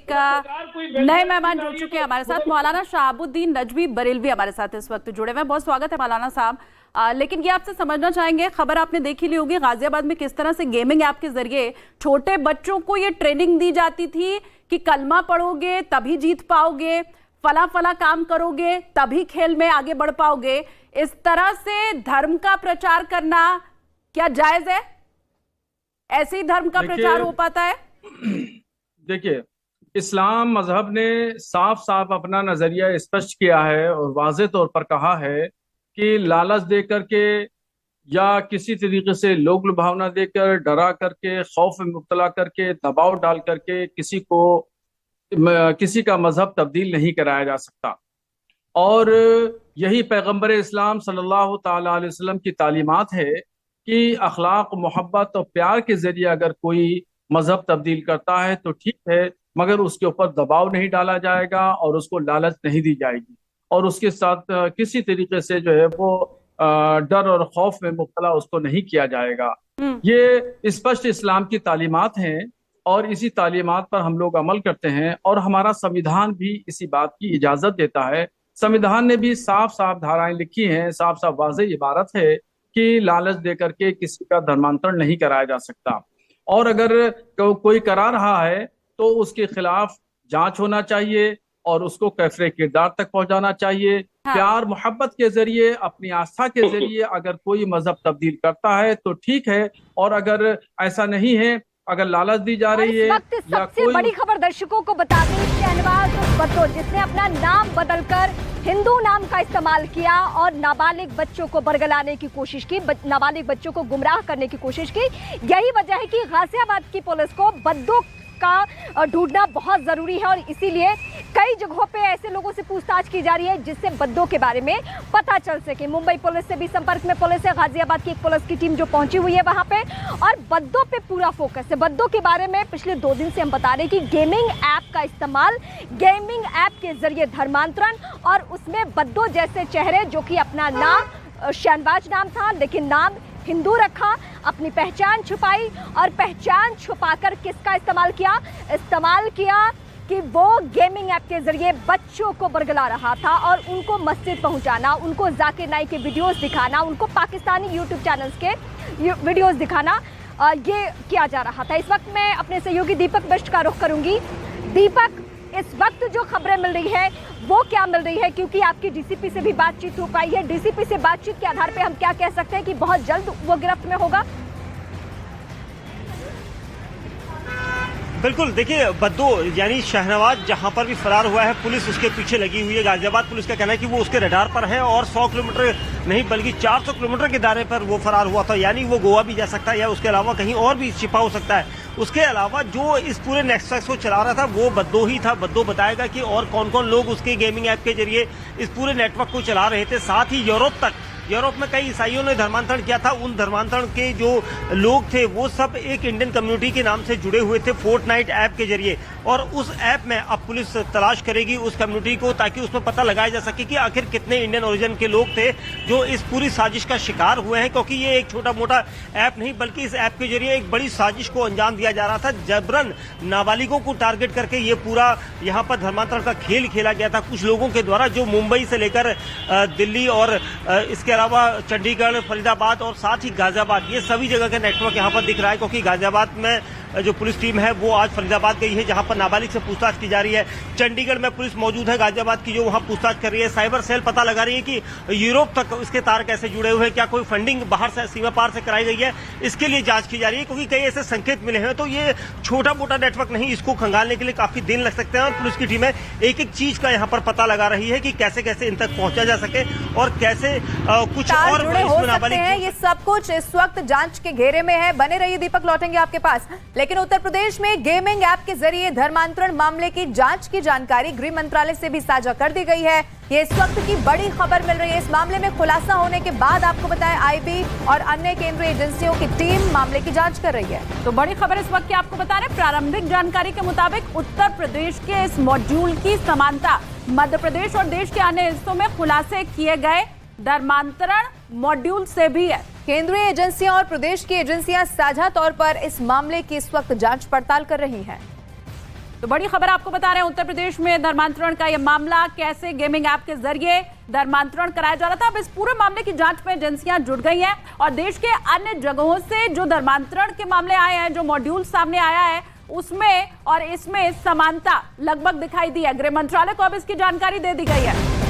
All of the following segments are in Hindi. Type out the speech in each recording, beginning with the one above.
एक नए मेहमान जुड़ चुके हैं हमारे साथ। मौलाना शहाबुद्दीन नजवी बरेलवी हमारे साथ इस वक्त जुड़े हुए हैं। बहुत स्वागत है मौलाना साहब। लेकिन ये आपसे समझना चाहेंगे, खबर आपने देखी ली होगी गाजियाबाद में किस तरह से गेमिंग ऐप के जरिए छोटे बच्चों को ये ट्रेनिंग दी जाती थी कि कलमा पढ़ोगे तभी जीत पाओगे, फला फला काम करोगे तभी खेल में आगे बढ़ पाओगे। इस तरह से धर्म का प्रचार करना क्या जायज है? ऐसे ही धर्म का प्रचार हो पाता है? देखिए, इस्लाम मजहब ने साफ साफ अपना नजरिया स्पष्ट किया है और वाज़ेह तौर पर कहा है कि लालच दे करके या किसी तरीके से लोग लुभावना देकर, डरा करके, खौफ में मुब्तला करके, दबाव डाल करके किसी का मजहब तब्दील नहीं कराया जा सकता। और यही पैगंबर इस्लाम सल्लल्लाहु ताला अलैहि वसल्लम की तालीमात है कि अखलाक, मोहब्बत और प्यार के जरिए अगर कोई मजहब तब्दील करता है तो ठीक है, मगर उसके ऊपर दबाव नहीं डाला जाएगा और उसको लालच नहीं दी जाएगी और उसके साथ किसी तरीके से जो है वो डर और खौफ में मुब्तला उसको नहीं किया जाएगा। ये स्पष्ट इस्लाम की तालीमात हैं और इसी तालीमात पर हम लोग अमल करते हैं और हमारा संविधान भी इसी बात की इजाजत देता है। संविधान ने भी साफ साफ धाराएं लिखी हैं, साफ साफ वाज़ेह इबारत है कि लालच दे करके किसी का धर्मांतरण नहीं कराया जा सकता और अगर कोई करा रहा है तो उसके खिलाफ जांच होना चाहिए और उसको कैफरे किरदार तक पहुंचाना चाहिए। हाँ। प्यार मोहब्बत के जरिए, अपनी आस्था के जरिए अगर कोई मजहब तब्दील करता है तो ठीक है, और अगर ऐसा नहीं है, अगर लालच दी जा रही है। सबसे बड़ी खबर दर्शकों को बता दें, शहनवाज भुट्टो जिसने अपना नाम बदलकर हिंदू नाम का इस्तेमाल किया और नाबालिग बच्चों को बरगलाने की कोशिश की, नाबालिग बच्चों को गुमराह करने की कोशिश की। यही वजह है कि गाजियाबाद की पुलिस को बद्दों का ढूंढना बहुत जरूरी है और इसीलिए कई जगहों पे ऐसे लोगों से पूछताछ की जा रही है जिससे बद्दों के बारे में पता चल सके। मुंबई पुलिस से भी संपर्क में पुलिस है, गाजियाबाद की एक पुलिस की टीम जो पहुंची हुई है वहां पे, और बद्दों पे पूरा फोकस है। बद्दों के बारे में पिछले 2 दिन से हम बता रहे हैं कि गेमिंग ऐप का इस्तेमाल, गेमिंग ऐप के जरिए धर्मांतरण और उसमें बद्दों जैसे चेहरे, जो कि अपना नाम शहनवाज नाम था लेकिन नाम हिंदू रखा, अपनी पहचान छुपाई और पहचान छुपाकर किसका इस्तेमाल किया कि वो गेमिंग ऐप के जरिए बच्चों को बरगला रहा था और उनको मस्जिद पहुंचाना, उनको जाकिर नाइक के वीडियोस दिखाना, उनको पाकिस्तानी यूट्यूब चैनल्स के वीडियोस दिखाना, ये किया जा रहा था। इस वक्त मैं अपने सहयोगी दीपक बिष्ट का रुख करूंगी। दीपक, इस वक्त जो खबरें मिल रही है वो क्या मिल रही है, क्योंकि आपकी डीसीपी से भी बातचीत हो पाई है, डीसीपी से बातचीत के आधार पे हम क्या कह सकते हैं कि बहुत जल्द वो गिरफ्त में होगा? बिल्कुल, देखिए बद्दो यानी शहनवाज जहां पर भी फरार हुआ है, पुलिस उसके पीछे लगी हुई है। गाजियाबाद पुलिस का कहना है कि वो उसके रडार पर है और 100 किलोमीटर नहीं बल्कि 400 किलोमीटर के दायरे पर वो फरार हुआ था, यानी वो गोवा भी जा सकता है या उसके अलावा कहीं और भी छिपा हो सकता है। उसके अलावा जो इस पूरे नेक्सस को चला रहा था वो बद्दो ही था। बद्दो बताएगा कि और कौन कौन लोग उसके गेमिंग ऐप के जरिए इस पूरे नेटवर्क को चला रहे थे। साथ ही यूरोप में कई ईसाइयों ने धर्मांतरण किया था। उन धर्मांतरण के जो लोग थे वो सब एक इंडियन कम्युनिटी के नाम से जुड़े हुए थे फोर्टनाइट ऐप के जरिए, और उस ऐप में अब पुलिस तलाश करेगी उस कम्युनिटी को ताकि उसमें पता लगाया जा सके कि आखिर कितने इंडियन ओरिजिन के लोग थे जो इस पूरी साजिश का शिकार हुए हैं, क्योंकि ये एक छोटा मोटा ऐप नहीं बल्कि इस ऐप के जरिए एक बड़ी साजिश को अंजाम दिया जा रहा था। जबरन नाबालिगों को टारगेट करके ये पूरा यहाँ पर धर्मांतरण का खेल खेला गया था कुछ लोगों के द्वारा, जो मुंबई से लेकर दिल्ली और इसके अलावा चंडीगढ़, फरीदाबाद और साथ ही गाजियाबाद, ये सभी जगह का नेटवर्क यहाँ पर दिख रहा है। क्योंकि गाजियाबाद में जो पुलिस टीम है वो आज फरीदाबाद गई है जहां पर नाबालिग से पूछताछ की जा रही है। चंडीगढ़ में पुलिस मौजूद है, गाजियाबाद की जो वहां पूछताछ कर रही है। साइबर सेल पता लगा रही है कि यूरोप तक इसके तार कैसे जुड़े हुए हैं, क्या कोई फंडिंग बाहर से सीमा पार से कराई गई है, इसके लिए जांच की जा रही है। क्योंकि कई ऐसे संकेत मिले हैं, तो ये छोटा मोटा नेटवर्क नहीं, इसको खंगालने के लिए काफी दिन लग सकते हैं और पुलिस की टीमें एक एक चीज का यहाँ पर पता लगा रही है कि कैसे कैसे इन तक पहुंचा जा सके और कैसे कुछ और हो सकते हैं। ये सब कुछ इस वक्त जांच के घेरे में है। बने रहिए दीपक, लौटेंगे आपके पास। लेकिन उत्तर प्रदेश में गेमिंग ऐप के जरिए धर्मांतरण मामले की जांच की जानकारी गृह मंत्रालय से भी साझा कर दी गई है। ये इस वक्त की बड़ी खबर मिल रही है। इस मामले में खुलासा होने के बाद आपको बताएं, आईबी और अन्य केंद्रीय एजेंसियों की टीम मामले की जांच कर रही है। तो बड़ी खबर इस वक्त की आपको बता रहे हैं, प्रारंभिक जानकारी के मुताबिक उत्तर प्रदेश के इस मॉड्यूल की समानता मध्य प्रदेश और देश के अन्य हिस्सों में खुलासे किए गए धर्मांतरण मॉड्यूल से भी है। केंद्रीय एजेंसियां और प्रदेश की एजेंसियां साझा तौर पर इस मामले की इस वक्त जांच पड़ताल कर रही हैं। तो बड़ी खबर आपको बता रहे हैं, उत्तर प्रदेश में धर्मांतरण का यह मामला, कैसे गेमिंग ऐप के जरिए धर्मांतरण कराया जा रहा था। अब इस पूरे मामले की जांच में एजेंसियां जुट गई हैं और देश के अन्य जगहों से जो धर्मांतरण के मामले आए हैं, जो मॉड्यूल सामने आया है, उसमें और इसमें समानता लगभग दिखाई दी है। गृह मंत्रालय को अब इसकी जानकारी दे दी गई है।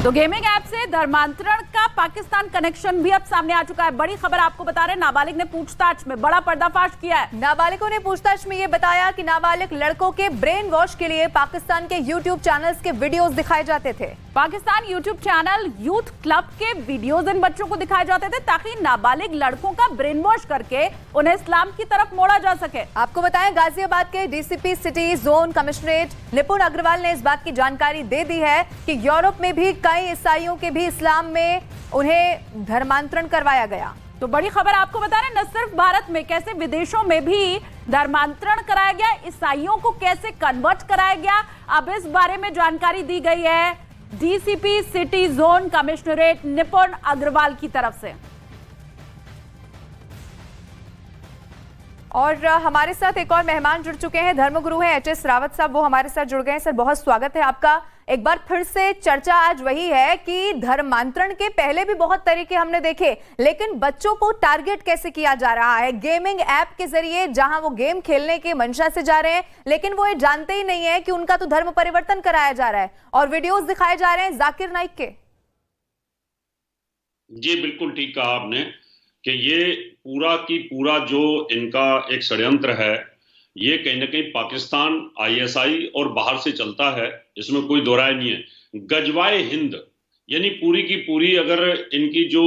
तो गेमिंग ऐप से धर्मांतरण का पाकिस्तान कनेक्शन भी अब सामने आ चुका है। बड़ी खबर आपको बता रहे हैं, नाबालिग ने पूछताछ में बड़ा पर्दाफाश किया है। नाबालिगों ने पूछताछ में ये बताया कि नाबालिग लड़कों के ब्रेन वॉश के लिए पाकिस्तान के यूट्यूब चैनल्स के वीडियोस दिखाए जाते थे। Pakistan YouTube channel youth club के वीडियोस इन बच्चों को दिखाए जाते थे ताकि नाबालिग लड़कों का ब्रेन वॉश करके उन्हें इस्लाम की तरफ मोड़ा जा सके। आपको बताएं, गाजियाबाद के डीसीपी सिटी जोन कमिश्नरेट निपुण अग्रवाल ने इस बात की जानकारी दे दी है कि यूरोप में भी कई ईसाइयों के भी इस्लाम में उन्हें धर्मांतरण करवाया गया। तो बड़ी खबर आपको बता रहे हैं, न सिर्फ भारत में, कैसे विदेशों में भी धर्मांतरण कराया गया, ईसाइयों को कैसे कन्वर्ट कराया गया, अब इस बारे में जानकारी दी गई है डीसीपी सिटी जोन कमिश्नरेट निपुण अग्रवाल की तरफ से। और हमारे साथ एक और मेहमान जुड़ चुके हैं, धर्मगुरु हैं एचएस रावत साहब, वो हमारे साथ जुड़ गए हैं। सर, बहुत स्वागत है आपका। एक बार फिर से चर्चा आज वही है कि धर्मांतरण के पहले भी बहुत तरीके हमने देखे, लेकिन बच्चों को टारगेट कैसे किया जा रहा है गेमिंग ऐप के जरिए, जहां वो गेम खेलने के मंशा से जा रहे हैं, लेकिन वो ये जानते ही नहीं है कि उनका तो धर्म परिवर्तन कराया जा रहा है और वीडियोस दिखाए जा रहे हैं जाकिर नाइक के। जी बिल्कुल ठीक कहा आपने कि ये पूरा की पूरा जो इनका एक षड्यंत्र है, ये कहीं ना कहीं पाकिस्तान, आईएसआई और बाहर से चलता है, इसमें कोई दो राय नहीं है। गजवाए हिंद यानी पूरी की पूरी अगर इनकी जो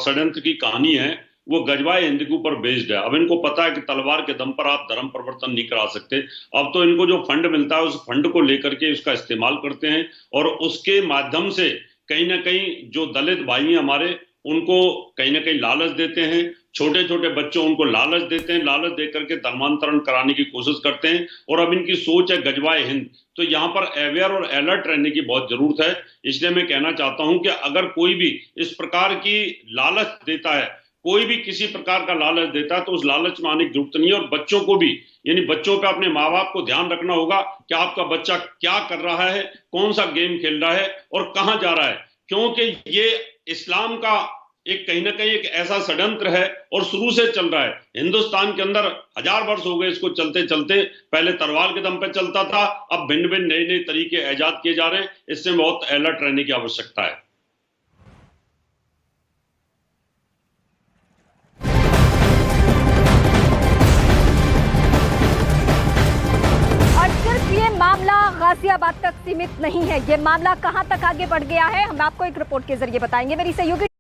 षड्यंत्र की कहानी है वो गजवाए हिंद के ऊपर बेस्ड है। अब इनको पता है कि तलवार के दम पर आप धर्म परिवर्तन नहीं करा सकते। अब तो इनको जो फंड मिलता है उस फंड को लेकर के उसका इस्तेमाल करते हैं और उसके माध्यम से कहीं ना कहीं जो दलित भाई हैं हमारे, उनको कहीं ना कहीं लालच देते हैं। छोटे छोटे बच्चों उनको लालच देते हैं, लालच देकर के धर्मांतरण कराने की कोशिश करते हैं और अब इनकी सोच है गजवाए हिंद। तो यहाँ पर अवेयर और अलर्ट रहने की बहुत जरूरत है। इसलिए मैं कहना चाहता हूं कि अगर कोई भी इस प्रकार की लालच देता है, कोई भी किसी प्रकार का लालच देता है, तो उस लालच में आने की जरूरत नहीं है। और बच्चों को भी, यानी बच्चों पे अपने माँ बाप को ध्यान रखना होगा कि आपका बच्चा क्या कर रहा है, कौन सा गेम खेल रहा है और कहाँ जा रहा है, क्योंकि ये इस्लाम का एक कहीं ना कहीं एक ऐसा षड्यंत्र है और शुरू से चल रहा है। हिंदुस्तान के अंदर 1000 वर्ष हो गए इसको चलते चलते। पहले तलवार के दम पे चलता था, अब भिन्न भिन्न नए नए तरीके ईजाद किए जा रहे हैं। इससे बहुत अलर्ट रहने की आवश्यकता है। और सिर्फ ये मामला गाजियाबाद तक सीमित नहीं है, ये मामला कहां तक आगे बढ़ गया है, हम आपको एक रिपोर्ट के जरिए बताएंगे। मेरी सहयोगी